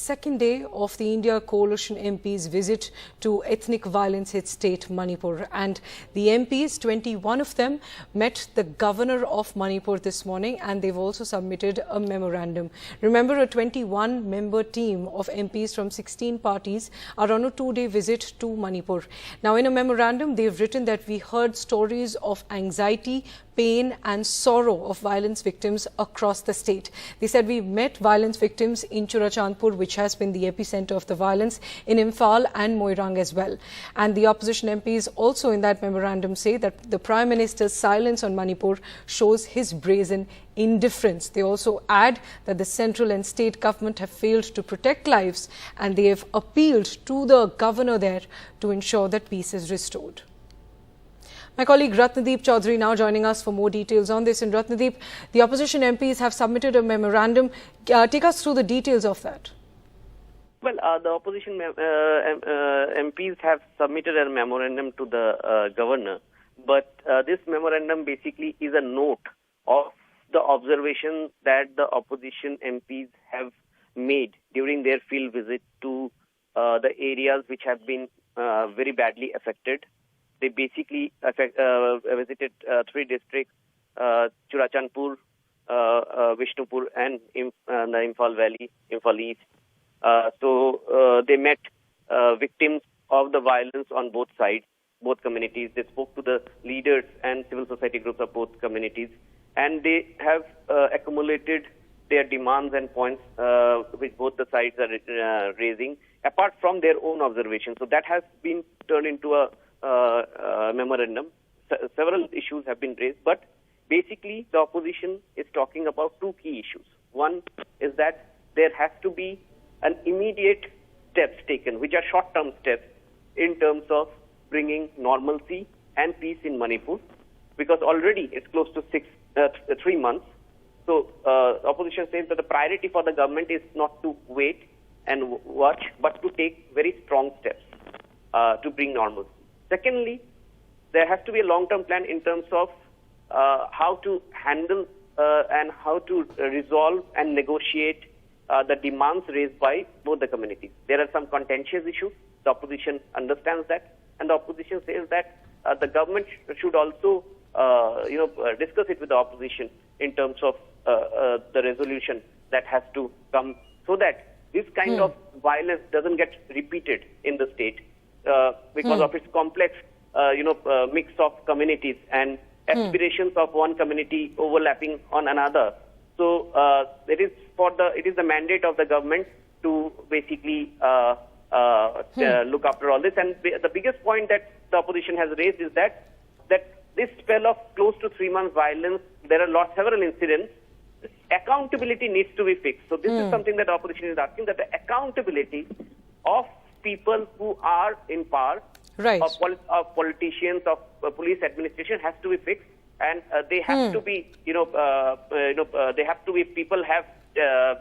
second day of the India Coalition MPs' visit to ethnic violence-hit state Manipur. And the MPs, 21 of them, met the governor of Manipur this morning, and they've also submitted a memorandum. Remember, a 21-member team of MPs from 16 parties are on a two-day visit to Manipur. Now, in a memorandum, they've written that we heard stories of anxiety, pain and sorrow of violence victims across the state. They said we met violence victims in Churachandpur, which has been the epicenter of the violence, in Imphal and Moirang as well. And the opposition MPs also in that memorandum say that the Prime Minister's silence on Manipur shows his brazen indifference. They also add that the central and state government have failed to protect lives, and they have appealed to the governor there to ensure that peace is restored. My colleague Ratnadeep Chaudhary now joining us for more details on this. And Ratnadeep, the opposition MPs have submitted a memorandum. Take us through the details of that. Well, the opposition MPs have submitted a memorandum to the governor, but this memorandum basically is a note of the observation that the opposition MPs have made during their field visit to the areas which have been very badly affected. They basically visited three districts, Churachandpur, Vishnupur and the Imphal Valley, Imphal East. So they met victims of the violence on both sides, both communities. They spoke to the leaders and civil society groups of both communities. And they have accumulated their demands and points which both the sides are raising, apart from their own observations. So that has been turned into a memorandum. Several issues have been raised, but basically the opposition is talking about two key issues. One is that there has to be an immediate steps taken, which are short-term steps in terms of bringing normalcy and peace in Manipur, because already it's close to 3 months. So opposition says that the priority for the government is not to wait and watch, but to take very strong steps to bring normalcy. Secondly, there has to be a long-term plan in terms of how to handle and how to resolve and negotiate the demands raised by both the communities. There are some contentious issues. The opposition understands that, and the opposition says that the government should also, discuss it with the opposition in terms of the resolution that has to come, so that this kind of violence doesn't get repeated in the state. Because of its complex, mix of communities and aspirations of one community overlapping on another. So it is the mandate of the government to basically look after all this. And the biggest point that the opposition has raised is that this spell of close to 3 months violence, there are several incidents. Accountability needs to be fixed. So this is something that the opposition is asking, that the accountability of people who are in power, right, of politicians, of police administration has to be fixed, and they have to be, they have to be, people have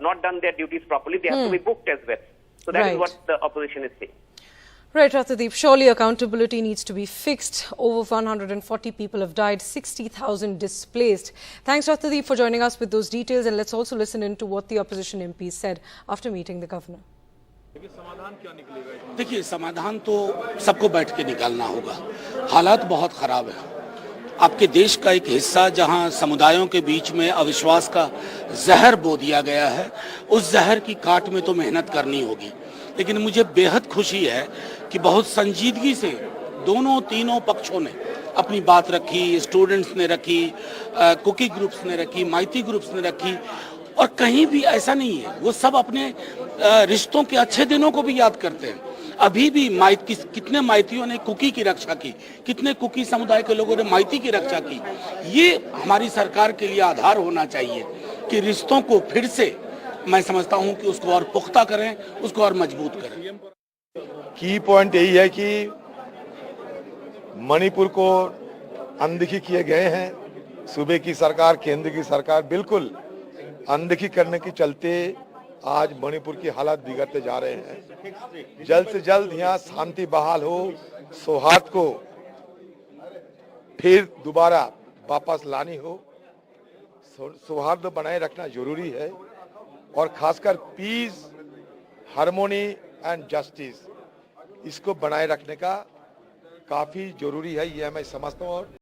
not done their duties properly. They have to be booked as well. So that is what the opposition is saying. Right, Rathadeep, surely accountability needs to be fixed. Over 140 people have died, 60,000 displaced. Thanks, Rathadeep, for joining us with those details. And let's also listen in to what the opposition MPs said after meeting the governor. देखिए, समाधान तो सबको बैठ के निकालना होगा। हालात बहुत खराब है। आपके देश का एक हिस्सा जहां समुदायों के बीच में अविश्वास का जहर बो दिया गया है, उस जहर की काट में तो मेहनत करनी होगी। लेकिन मुझे बेहद खुशी है कि बहुत संजीदगी से तीनों पक्षों ने अपनी बात रखी, स्टूडेंट्स ने रखी, कुकी ग्रुप्स ने रखी, माइती ग्रुप्स ने रखी, और कहीं भी ऐसा नहीं है। वो सब अपने रिश्तों के अच्छे दिनों को भी याद करते हैं। अभी भी कितने माइतियों ने कुकी की रक्षा की, कितने कुकी समुदाय के लोगों ने माइती की रक्षा की। ये हमारी सरकार के लिए आधार होना चाहिए कि रिश्तों को फिर से, मैं समझता हूं कि उसको और पुख्ता करें, उसको और मजबूत करें। की पॉइंट यही है कि मणिपुर को अनदेखी किए गए हैं। सूबे की सरकार, केंद्र की सरकार बिल्कुल अनदेखी करने के चलते आज मणिपुर की हालात बिगड़ते जा रहे हैं। जल्द से जल्द यहाँ शांति बहाल हो, सौहार्द को फिर दोबारा वापस लानी हो, सौहार्द बनाए रखना जरूरी है। और खासकर पीस हार्मोनी एंड जस्टिस इसको बनाए रखने का काफी जरूरी है, ये मैं समझता हूँ।